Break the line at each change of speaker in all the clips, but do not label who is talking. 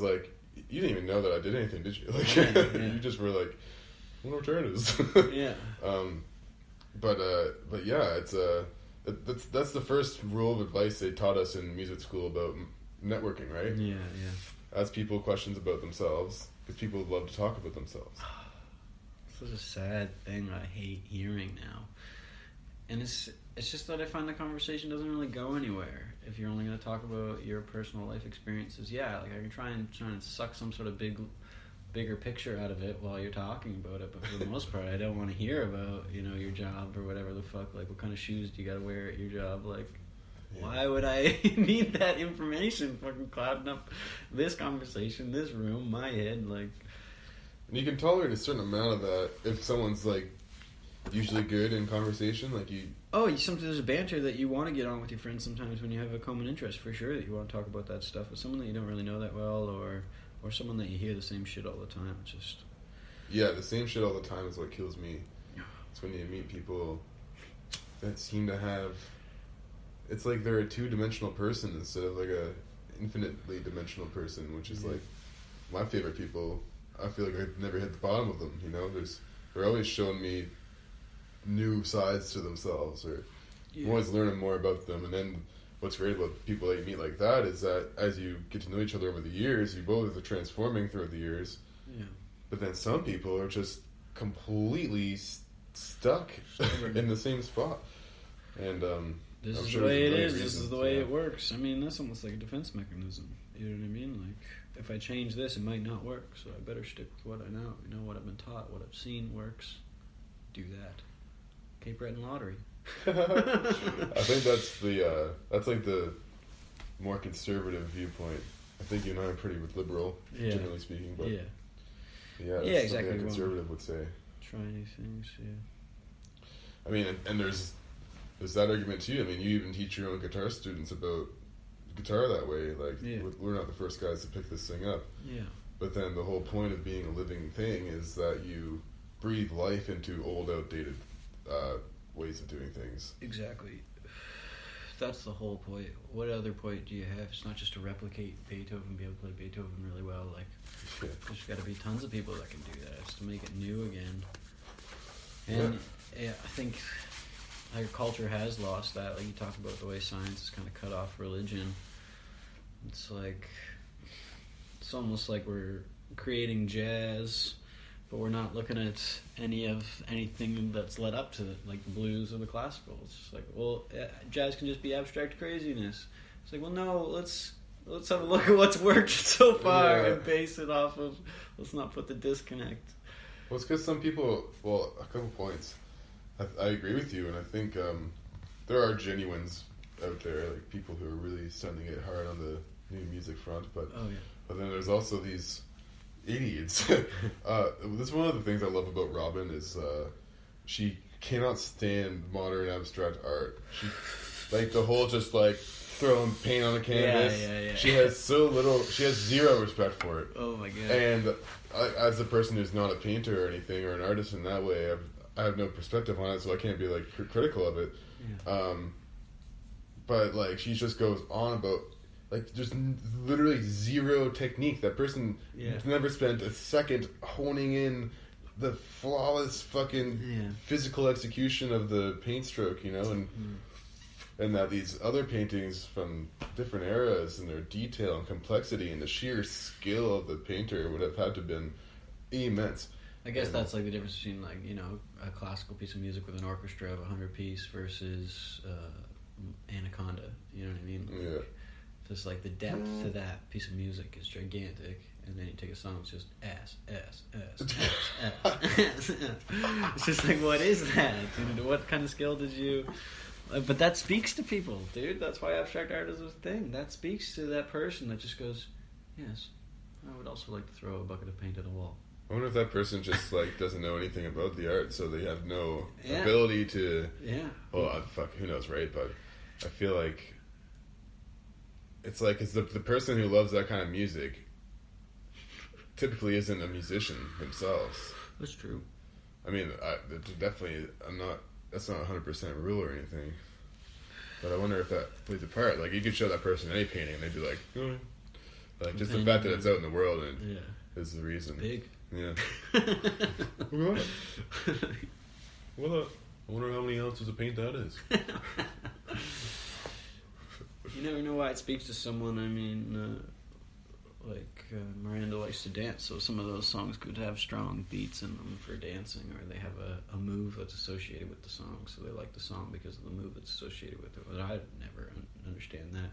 was like, you didn't even know that I did anything, did you? Like, you just were like, I wonder what turn it is.
Yeah.
But yeah, it's that's the first rule of advice they taught us in music school about networking, right?
Yeah.
Ask people questions about themselves, because people love to talk about themselves.
This is a sad thing I hate hearing now. And it's just that I find the conversation doesn't really go anywhere if you're only going to talk about your personal life experiences. Yeah, like I can try and suck some sort of bigger picture out of it while you're talking about it, but for the most part, I don't want to hear about, your job or whatever the fuck. Like, what kind of shoes do you got to wear at your job? Like, why would I need that information fucking clouding up this conversation, this room, my head? Like,
and you can tolerate a certain amount of that if someone's like usually good in conversation, like you.
Oh, sometimes there's a banter that you want to get on with your friends sometimes when you have a common interest, for sure, that you want to talk about that stuff with someone that you don't really know that well, or someone that you hear the same shit all the time. It's just...
Yeah, the same shit all the time is what kills me. It's when you meet people that seem to have... It's like they're a two-dimensional person instead of like a infinitely dimensional person, which is like my favorite people. I feel like I've never hit the bottom of them, they're always showing me new sides to themselves, or I'm always learning more about them. And then what's great about people that you meet like that is that as you get to know each other over the years, you both are transforming throughout the years. Yeah. But then some people are just completely stuck in the same spot. And
this is the way it is. This is the way it works. I mean, that's almost like a defense mechanism. You know what I mean? Like, if I change this, it might not work, so I better stick with what I know. What I've been taught, what I've seen works. Do that. Cape Breton lottery.
I think that's like the more conservative viewpoint. I think you and I are pretty liberal, generally speaking, but that's
exactly.
A conservative would say.
Try new things,
I mean, and there's that argument too. I mean, you even teach your own guitar students about guitar that way. Like, we're not the first guys to pick this thing up. Yeah. But then the whole point of being a living thing is that you breathe life into old, outdated ways of doing things.
Exactly. That's the whole point. What other point do you have? It's not just to replicate Beethoven, be able to play Beethoven really well. Like, there's got to be tons of people that can do that. It's to make it new again. And I think our culture has lost that. Like, you talk about the way science has kind of cut off religion. It's like, it's almost like we're creating jazz, but we're not looking at anything that's led up to it, like the blues or the classical. It's just like, well, jazz can just be abstract craziness. It's like, well, no, let's have a look at what's worked so far and base it off of, let's not put the disconnect.
Well, it's because some people, a couple points. I agree with you, and I think there are genuines out there, like people who are really starting to get hard on the new music front, but then there's also these idiots. This is one of the things I love about Robin is she cannot stand modern abstract art. She like the whole just like throwing paint on a canvas. Yeah. She has zero respect for it.
Oh my god.
And as a person who's not a painter or anything or an artist in that way, I have no perspective on it, so I can't be like critical of it. Yeah. But like she just goes on about. Like, there's literally zero technique. That person never spent a second honing in the flawless fucking physical execution of the paint stroke, and that these other paintings from different eras and their detail and complexity and the sheer skill of the painter would have had to have been immense.
I guess that's like the difference between like, a classical piece of music with an orchestra of 100-piece versus Anaconda. You know what I mean? Like, just like the depth to that piece of music is gigantic, and then you take a song that's just ass. It's just like, what is that? What kind of skill did you... But that speaks to people, dude. That's why abstract art is a thing. That speaks to that person that just goes, yes, I would also like to throw a bucket of paint at a wall.
I wonder if that person just like doesn't know anything about the art, so they have no ability to... Yeah. Well, fuck, who knows, right? But I feel like... It's like the person who loves that kind of music typically isn't a musician themselves.
That's true.
I mean, definitely, that's not 100% rule or anything. But I wonder if that plays a part. Like, you could show that person any painting and they'd be like, Like, just the fact that it's out in the world and is the reason.
It's big.
Yeah. What? I wonder how many ounces of paint that is.
You never know why it speaks to someone. I mean, Miranda likes to dance, so some of those songs could have strong beats in them for dancing, or they have a move that's associated with the song, so they like the song because of the move that's associated with it. But I never understand that.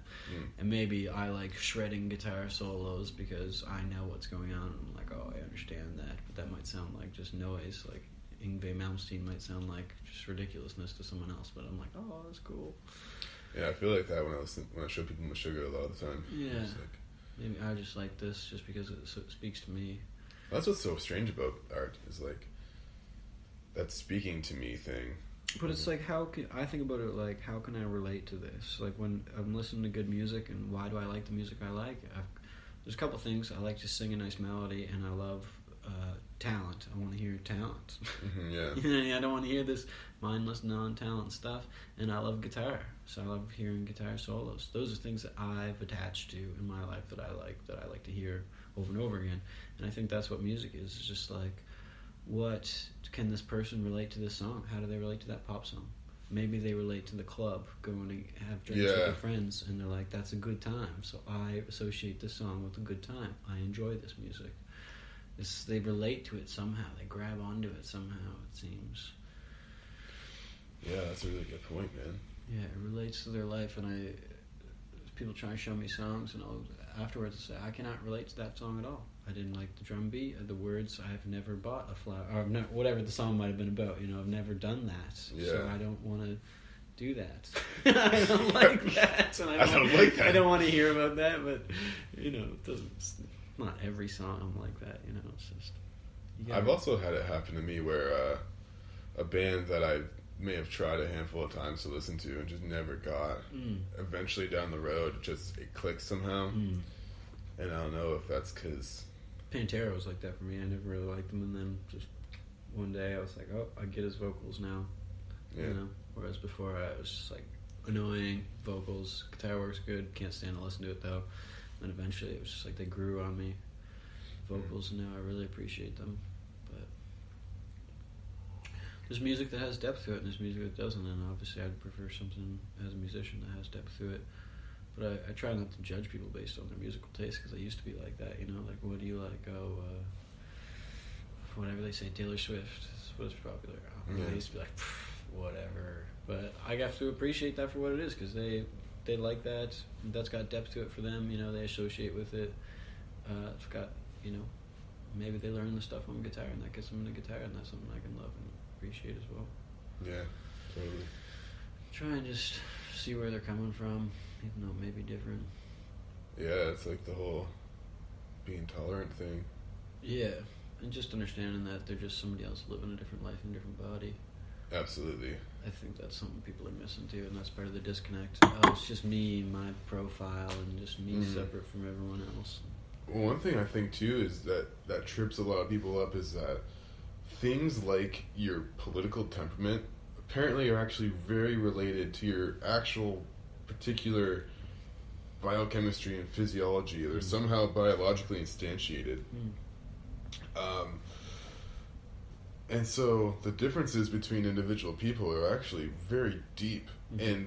And maybe I like shredding guitar solos because I know what's going on, and I'm like, oh, I understand that, but that might sound like just noise. Like Yngwie Malmsteen might sound like just ridiculousness to someone else, but I'm like, oh, that's cool.
Yeah, I feel like that when I show people Meshuggah a lot of the time.
Yeah. Maybe I just like this just because it speaks to me.
That's what's so strange about art, is like that speaking to me thing.
But it's like, I think about it like, how can I relate to this? Like when I'm listening to good music, and why do I like the music I like? There's a couple things. I like to sing a nice melody, and I love talent. I want to hear talent. I don't want to hear this mindless non-talent stuff. And I love guitar, so I love hearing guitar solos. Those are things that I've attached to in my life that I like to hear over and over again. And I think that's what music is. It's just like, what can this person relate to this song? How do they relate to that pop song? Maybe they relate to the club, going to have drinks with their friends, and they're like, that's a good time. So I associate this song with a good time. I enjoy this music. They relate to it somehow. They grab onto it somehow, it seems.
Yeah, that's a really good point, man.
Yeah, it relates to their life, and people try to show me songs, and afterwards I say, I cannot relate to that song at all. I didn't like the drum beat, or the words. I've never bought a flower, or whatever the song might have been about. I've never done that, so I don't want to do that. I don't like that, and I don't like that. I don't want to hear about that, but it doesn't. Not every song I'm like that, It's just.
I've also had it happen to me where a band that I may have tried a handful of times to listen to and just never got. Eventually down the road, it clicks somehow, and I don't know if that's because
Pantera was like that for me. I never really liked them, and then just one day I was like, oh, I get his vocals now. Whereas before I was just like, annoying vocals, guitar works good, can't stand to listen to it though. And eventually it was just like they grew on me. Vocals, now I really appreciate them. But there's music that has depth to it, and there's music that doesn't, and obviously I'd prefer something as a musician that has depth to it. But I try not to judge people based on their musical taste, because I used to be like that, like, what do you like? Whatever they say, Taylor Swift is what is popular. I used to be like, whatever. But I have to appreciate that for what it is, because they like that. That's got depth to it for them. They associate with it. It's got, maybe they learn the stuff on guitar, and that gets them into guitar, and that's something I can love and appreciate as well.
Yeah, totally.
Try and just see where they're coming from, even though it may be different.
Yeah, it's like the whole being tolerant thing. Yeah,
and just understanding that they're just somebody else living a different life in a different body.
Absolutely.
I think that's something people are missing too, and that's part of the disconnect. Oh, it's just me, my profile, and just me separate from everyone else.
Well, one thing I think too is that trips a lot of people up is that things like your political temperament apparently are actually very related to your actual particular biochemistry and physiology. They're somehow biologically instantiated. And so the differences between individual people are actually very deep, and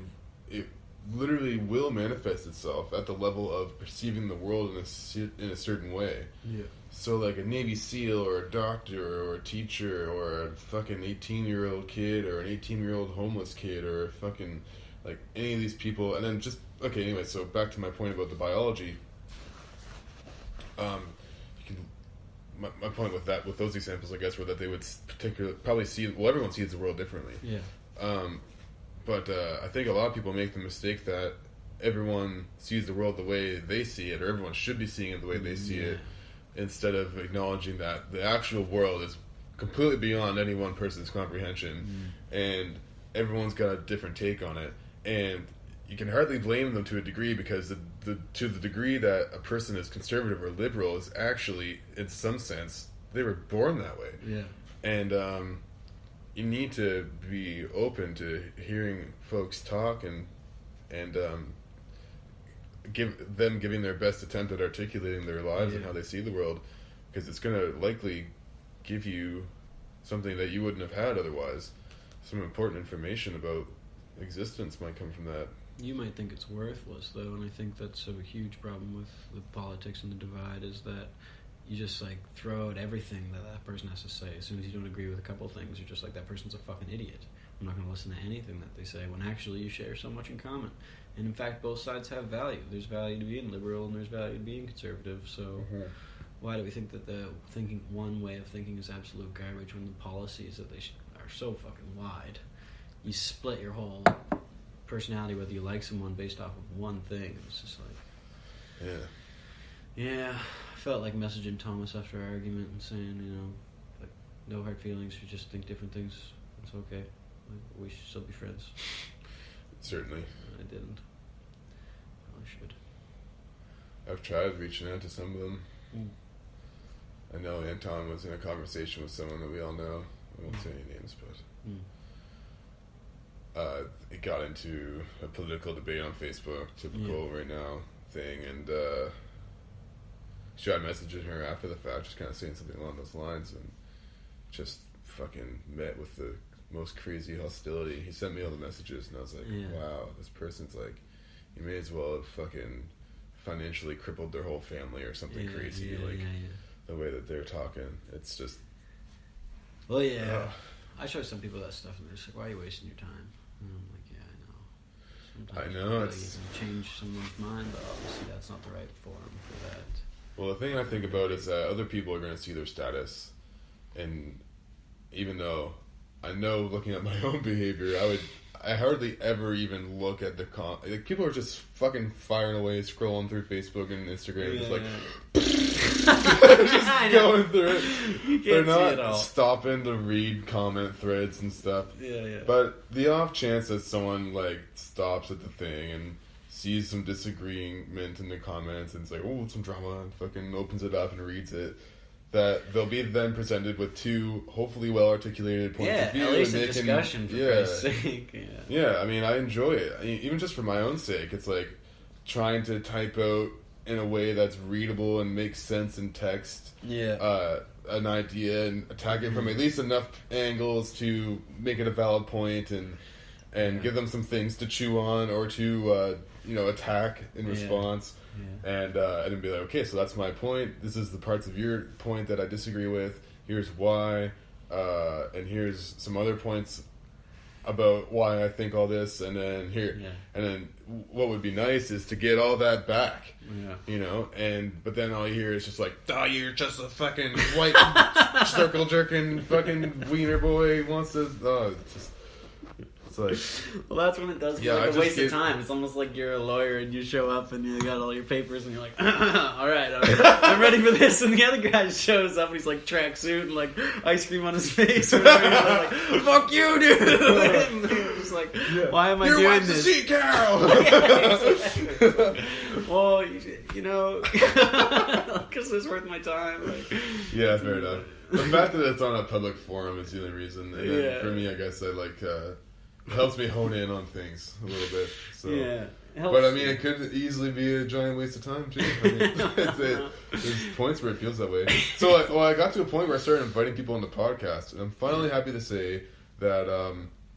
it literally will manifest itself at the level of perceiving the world in a certain way. Yeah. So like a Navy SEAL or a doctor or a teacher or a fucking 18-year-old kid or an 18-year-old homeless kid or a fucking, like, any of these people, and then just, okay, anyway, so back to my point about the biology. My point with those examples, I guess, were that they would probably see, everyone sees the world differently. Yeah. But I think a lot of people make the mistake that everyone sees the world the way they see it, or everyone should be seeing it the way they see it, instead of acknowledging that the actual world is completely beyond any one person's comprehension, and everyone's got a different take on it. And you can hardly blame them to a degree, because to the degree that a person is conservative or liberal is actually, in some sense, they were born that way. Yeah. And you need to be open to hearing folks talk and giving their best attempt at articulating their lives and how they see the world, because it's going to likely give you something that you wouldn't have had otherwise. Some important information about existence might come from that.
You might think it's worthless, though, and I think that's a huge problem with the politics and the divide, is that you just, like, throw out everything that person has to say. As soon as you don't agree with a couple things, you're just like, that person's a fucking idiot. I'm not going to listen to anything that they say, when actually you share so much in common. And, in fact, both sides have value. There's value to being liberal, and there's value to being conservative, so why do we think that one way of thinking is absolute garbage when the policies that are so fucking wide? You split your whole personality, whether you like someone, based off of one thing. It's just like... Yeah, I felt like messaging Thomas after our argument and saying, like, no hard feelings, you just think different things. It's okay. Like, we should still be friends.
Certainly.
I didn't. Probably should.
I've tried reaching out to some of them. I know Anton was in a conversation with someone that we all know. I won't say any names, but... it got into a political debate on Facebook, typical right now thing, and tried messaging her after the fact, just kind of saying something along those lines, and just fucking met with the most crazy hostility. He sent me all the messages, and I was like, wow, this person's like, you may as well have fucking financially crippled their whole family or something crazy, the way that they're talking. It's just...
Well, I show some people that stuff, and they're just like, why are you wasting your time? And I'm like, yeah, I know. Sometimes
I know,
it's... change someone's mind, but obviously that's not the right forum for that.
Well, the thing I think about is that other people are going to see their status, and even though I know, looking at my own behavior, I hardly ever even look at the like, people are just fucking firing away, scrolling through Facebook and Instagram, just going through it.
You can't
They're not
see it all.
stopping to read comment threads and stuff. But the off chance that someone like stops at the thing and sees some disagreement in the comments and it's like, oh, some drama, and fucking opens it up and reads it, that they'll be then presented with two hopefully well articulated points of view,
at least
and
a discussion, for Christ's sake.
I mean, I enjoy it. I mean, even just for my own sake, it's like trying to type out in a way that's readable and makes sense in text an idea and attack it from at least enough angles to make it a valid point and give them some things to chew on or to attack in response. And then be like, okay, so that's my point. This is the parts of your point that I disagree with. Here's why, and here's some other points about why I think all this, and then and then what would be nice is to get all that back, but then all you hear is just like, oh, you're just a fucking white circle jerking fucking wiener boy who wants to, it's like,
well, that's when it does feel like a waste of time. It's almost like you're a lawyer and you show up and you got all your papers and you're like, all right, I'm ready for this. And the other guy shows up and he's like tracksuit and like ice cream on his face. Or whatever. Like, fuck you, dude. And you're just like, why am I doing this?
Your wife's a sea cow.
Well, because it's worth my time. Like,
fair enough. The fact that it's on a public forum is the only reason. And then for me, I guess I like... it helps me hone in on things a little bit. So. But I mean, it could easily be a giant waste of time too. I mean, there's points where it feels that way. So, I got to a point where I started inviting people on the podcast, and I'm finally happy to say that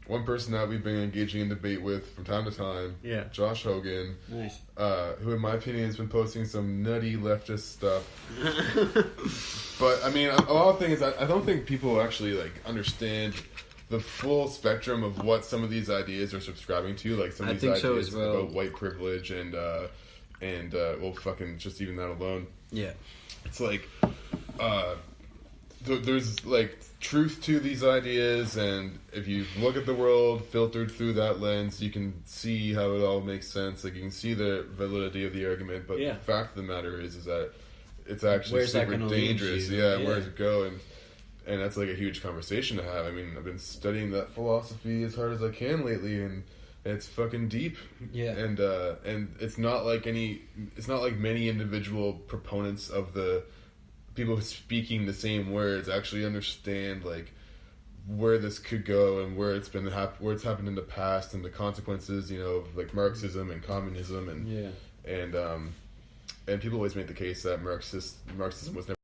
one person that we've been engaging in debate with from time to time, Josh Hogan, who in my opinion has been posting some nutty leftist stuff. But I mean, a lot of things I don't think people actually like understand the full spectrum of what some of these ideas are subscribing to, like some of these ideas about white privilege and well, fucking just even that alone. Yeah, it's like there's like truth to these ideas, and if you look at the world filtered through that lens, you can see how it all makes sense. Like you can see the validity of the argument, but the fact of the matter is that it's actually super dangerous. Where does it go? And that's like a huge conversation to have. I mean, I've been studying that philosophy as hard as I can lately, and it's fucking deep. Yeah. And it's not like many individual proponents of the people speaking the same words actually understand like where this could go and where it's happened in the past and the consequences, of like Marxism and communism and people always make the case that Marxism was never